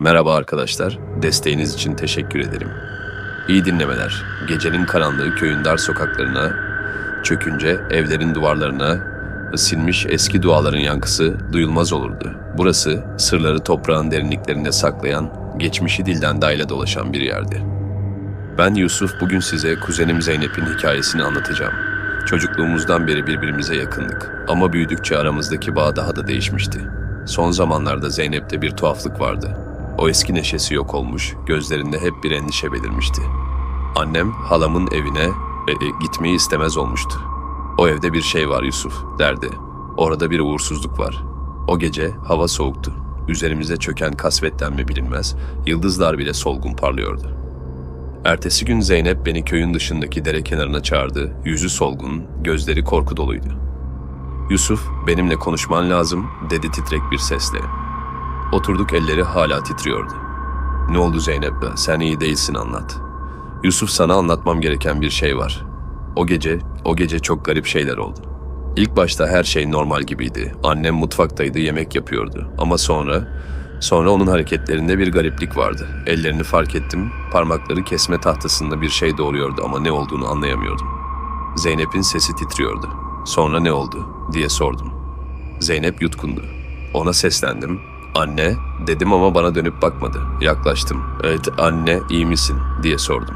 Merhaba arkadaşlar, desteğiniz için teşekkür ederim. İyi dinlemeler. Gecenin karanlığı köyün dar sokaklarına, çökünce evlerin duvarlarına, silmiş eski duaların yankısı duyulmaz olurdu. Burası, sırları toprağın derinliklerinde saklayan, geçmişi dilden dile dolaşan bir yerdi. Ben Yusuf, bugün size kuzenim Zeynep'in hikayesini anlatacağım. Çocukluğumuzdan beri birbirimize yakındık ama büyüdükçe aramızdaki bağ daha da değişmişti. Son zamanlarda Zeynep'te bir tuhaflık vardı. O eski neşesi yok olmuş, gözlerinde hep bir endişe belirmişti. Annem halamın evine gitmeyi istemez olmuştu. "O evde bir şey var Yusuf," derdi. "Orada bir uğursuzluk var." O gece hava soğuktu. Üzerimize çöken kasvetten mi bilinmez, yıldızlar bile solgun parlıyordu. Ertesi gün Zeynep beni köyün dışındaki dere kenarına çağırdı. Yüzü solgun, gözleri korku doluydu. "Yusuf, benimle konuşman lazım," dedi titrek bir sesle. Oturduk, elleri hala titriyordu. "Ne oldu Zeynep? Sen iyi değilsin, anlat." "Yusuf, sana anlatmam gereken bir şey var. O gece çok garip şeyler oldu. İlk başta her şey normal gibiydi. Annem mutfaktaydı, yemek yapıyordu. Ama sonra onun hareketlerinde bir gariplik vardı. Ellerini fark ettim, parmakları kesme tahtasında bir şey doğruyordu ama ne olduğunu anlayamıyordum. Zeynep'in sesi titriyordu. "Sonra ne oldu?" diye sordum. Zeynep yutkundu. Ona seslendim. "Anne," dedim ama bana dönüp bakmadı. Yaklaştım. "Evet anne, iyi misin?" diye sordum.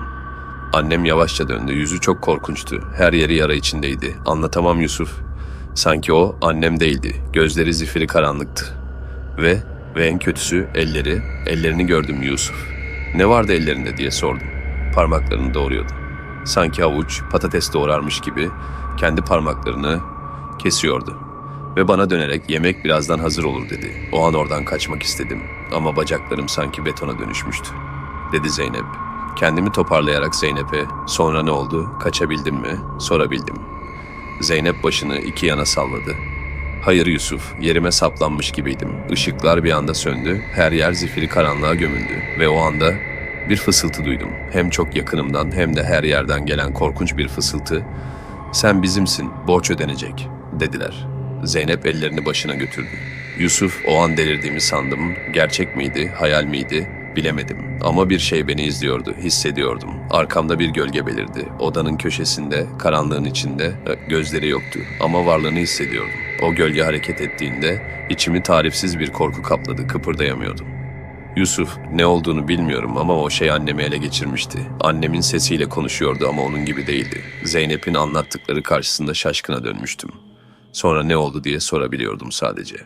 Annem yavaşça döndü. Yüzü çok korkunçtu. Her yeri yara içindeydi. Anlatamam Yusuf. Sanki o annem değildi. Gözleri zifiri karanlıktı. Ve en kötüsü ellerini gördüm Yusuf. "Ne vardı ellerinde?" diye sordum. Parmaklarını doğruyordu. Sanki havuç, patates doğrarmış gibi kendi parmaklarını kesiyordu. Ve bana dönerek "Yemek birazdan hazır olur," dedi. O an oradan kaçmak istedim ama bacaklarım sanki betona dönüşmüştü, dedi Zeynep. Kendimi toparlayarak Zeynep'e "Sonra ne oldu? Kaçabildin mi?" sorabildim. Zeynep başını iki yana salladı. "Hayır Yusuf, yerime saplanmış gibiydim. Işıklar bir anda söndü, her yer zifiri karanlığa gömüldü ve o anda bir fısıltı duydum. Hem çok yakınımdan hem de her yerden gelen korkunç bir fısıltı. "Sen bizimsin, borç ödenecek," dediler. Zeynep ellerini başına götürdü. Yusuf, o an delirdiğimi sandım. Gerçek miydi, hayal miydi bilemedim. Ama bir şey beni izliyordu, hissediyordum. Arkamda bir gölge belirdi. Odanın köşesinde, karanlığın içinde, gözleri yoktu ama varlığını hissediyordum. O gölge hareket ettiğinde içimi tarifsiz bir korku kapladı, kıpırdayamıyordum. "Yusuf, ne olduğunu bilmiyorum ama o şey annemi ele geçirmişti. Annemin sesiyle konuşuyordu ama onun gibi değildi." Zeynep'in anlattıkları karşısında şaşkına dönmüştüm. Sonra ne oldu diye sorabiliyordum sadece.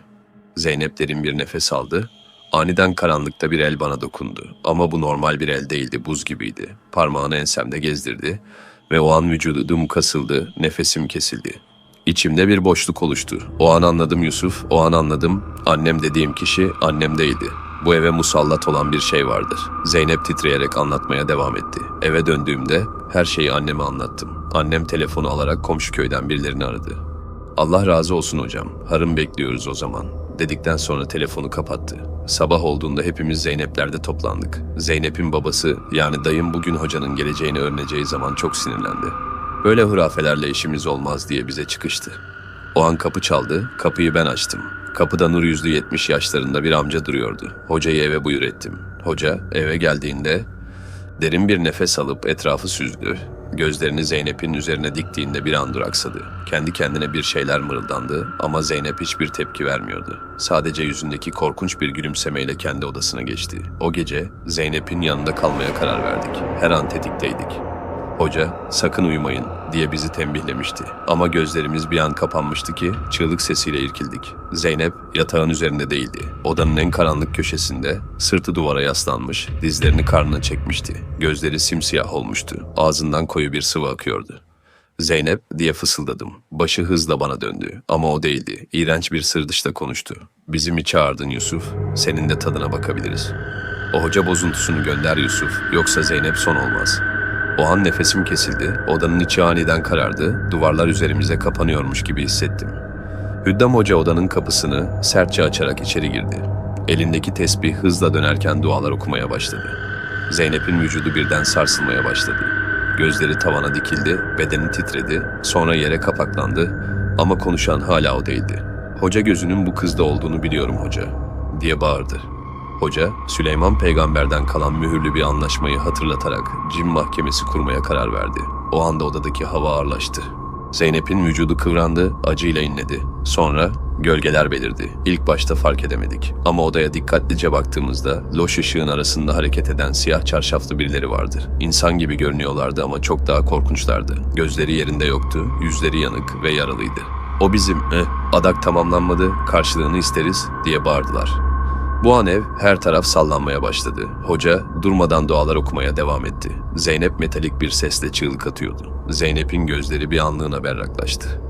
Zeynep derin bir nefes aldı. Aniden karanlıkta bir el bana dokundu. Ama bu normal bir el değildi, buz gibiydi. Parmağını ensemde gezdirdi ve o an vücudum kasıldı, nefesim kesildi. İçimde bir boşluk oluştu. O an anladım Yusuf, o an anladım. Annem dediğim kişi annem değildi. Bu eve musallat olan bir şey vardır. Zeynep titreyerek anlatmaya devam etti. Eve döndüğümde her şeyi anneme anlattım. Annem telefonu alarak komşu köyden birilerini aradı. "Allah razı olsun hocam, harım bekliyoruz o zaman," dedikten sonra telefonu kapattı. Sabah olduğunda hepimiz Zeynep'lerde toplandık. Zeynep'in babası, yani dayım, bugün hocanın geleceğini öğreneceği zaman çok sinirlendi. "Böyle hurafelerle işimiz olmaz," diye bize çıkıştı. O an kapı çaldı, kapıyı ben açtım. Kapıda nur yüzlü 70 yaşlarında bir amca duruyordu. Hocayı eve buyur ettim. Hoca eve geldiğinde derin bir nefes alıp etrafı süzdü. Gözlerini Zeynep'in üzerine diktiğinde bir an duraksadı. Kendi kendine bir şeyler mırıldandı ama Zeynep hiçbir tepki vermiyordu. Sadece yüzündeki korkunç bir gülümsemeyle kendi odasına geçti. O gece Zeynep'in yanında kalmaya karar verdik. Her an tetikteydik. Hoca "Sakın uyumayın," diye bizi tembihlemişti. Ama gözlerimiz bir an kapanmıştı ki çığlık sesiyle irkildik. Zeynep yatağın üzerinde değildi. Odanın en karanlık köşesinde, sırtı duvara yaslanmış, dizlerini karnına çekmişti. Gözleri simsiyah olmuştu. Ağzından koyu bir sıvı akıyordu. "Zeynep," diye fısıldadım. Başı hızla bana döndü. Ama o değildi. İğrenç bir sırdışla konuştu. "Bizi mi çağırdın Yusuf? Senin de tadına bakabiliriz. O hoca bozuntusunu gönder Yusuf, yoksa Zeynep son olmaz." O an nefesim kesildi, odanın içi aniden karardı, duvarlar üzerimize kapanıyormuş gibi hissettim. Hüddam Hoca odanın kapısını sertçe açarak içeri girdi. Elindeki tesbih hızla dönerken dualar okumaya başladı. Zeynep'in vücudu birden sarsılmaya başladı. Gözleri tavana dikildi, bedeni titredi, sonra yere kapaklandı ama konuşan hala o değildi. "Hoca gözünün bu kızda olduğunu biliyorum hoca," diye bağırdı. Hoca, Süleyman peygamberden kalan mühürlü bir anlaşmayı hatırlatarak cin mahkemesi kurmaya karar verdi. O anda odadaki hava ağırlaştı. Zeynep'in vücudu kıvrandı, acıyla inledi. Sonra gölgeler belirdi. İlk başta fark edemedik. Ama odaya dikkatlice baktığımızda loş ışığın arasında hareket eden siyah çarşaflı birileri vardı. İnsan gibi görünüyorlardı ama çok daha korkunçlardı. Gözleri yerinde yoktu, yüzleri yanık ve yaralıydı. "O bizim, adak tamamlanmadı, karşılığını isteriz," diye bağırdılar. Bu an her taraf sallanmaya başladı. Hoca durmadan dualar okumaya devam etti. Zeynep metalik bir sesle çığlık atıyordu. Zeynep'in gözleri bir anlığına berraklaştı.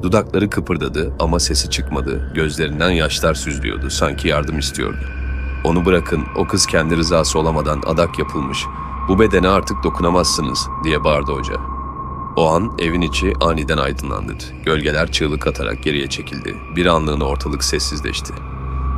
Dudakları kıpırdadı ama sesi çıkmadı. Gözlerinden yaşlar süzülüyordu, sanki yardım istiyordu. "Onu bırakın, o kız kendi rızası olamadan adak yapılmış. Bu bedene artık dokunamazsınız," diye bağırdı hoca. O an evin içi aniden aydınlandı. Gölgeler çığlık atarak geriye çekildi. Bir anlığına ortalık sessizleşti.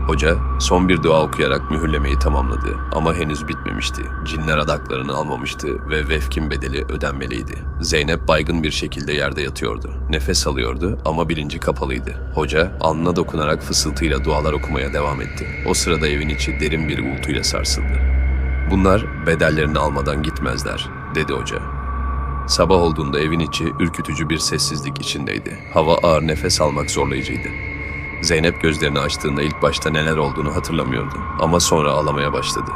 Hoca son bir dua okuyarak mühürlemeyi tamamladı ama henüz bitmemişti. Cinler adaklarını almamıştı ve vefkin bedeli ödenmeliydi. Zeynep baygın bir şekilde yerde yatıyordu. Nefes alıyordu ama bilinci kapalıydı. Hoca alnına dokunarak fısıltıyla dualar okumaya devam etti. O sırada evin içi derin bir uğultuyla sarsıldı. "Bunlar bedellerini almadan gitmezler," dedi hoca. Sabah olduğunda evin içi ürkütücü bir sessizlik içindeydi. Hava ağır, nefes almak zorlayıcıydı. Zeynep gözlerini açtığında ilk başta neler olduğunu hatırlamıyordu ama sonra ağlamaya başladı.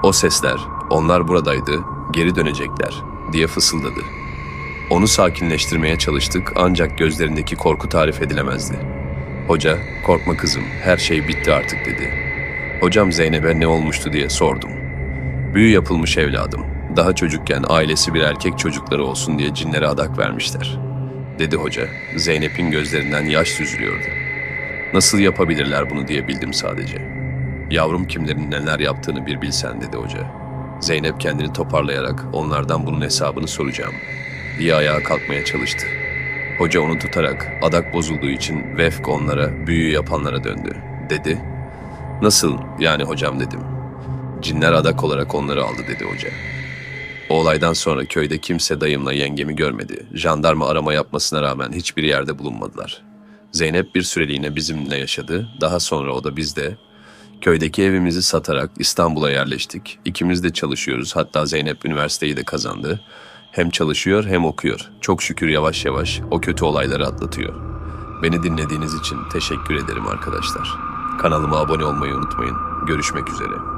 "O sesler, onlar buradaydı, geri dönecekler," diye fısıldadı. Onu sakinleştirmeye çalıştık ancak gözlerindeki korku tarif edilemezdi. Hoca, "Korkma kızım, her şey bitti artık," dedi. Hocam Zeynep'e ne olmuştu diye sordum. "Büyü yapılmış evladım. Daha çocukken ailesi bir erkek çocukları olsun diye cinlere adak vermişler," dedi hoca. Zeynep'in gözlerinden yaş süzülüyordu. "Nasıl yapabilirler bunu diye bildim sadece. Yavrum, kimlerin neler yaptığını bir bilsen," dedi hoca. Zeynep kendini toparlayarak "Onlardan bunun hesabını soracağım," diye ayağa kalkmaya çalıştı. Hoca onu tutarak adak bozulduğu için vefk onlara, büyü yapanlara döndü, dedi. "Nasıl yani hocam?" dedim. "Cinler adak olarak onları aldı," dedi hoca. O olaydan sonra köyde kimse dayımla yengemi görmedi. Jandarma arama yapmasına rağmen hiçbir yerde bulunmadılar. Zeynep bir süreliğine bizimle yaşadı. Daha sonra o da bizde. Köydeki evimizi satarak İstanbul'a yerleştik. İkimiz de çalışıyoruz. Hatta Zeynep üniversiteyi de kazandı. Hem çalışıyor hem okuyor. Çok şükür yavaş yavaş o kötü olayları atlatıyor. Beni dinlediğiniz için teşekkür ederim arkadaşlar. Kanalıma abone olmayı unutmayın. Görüşmek üzere.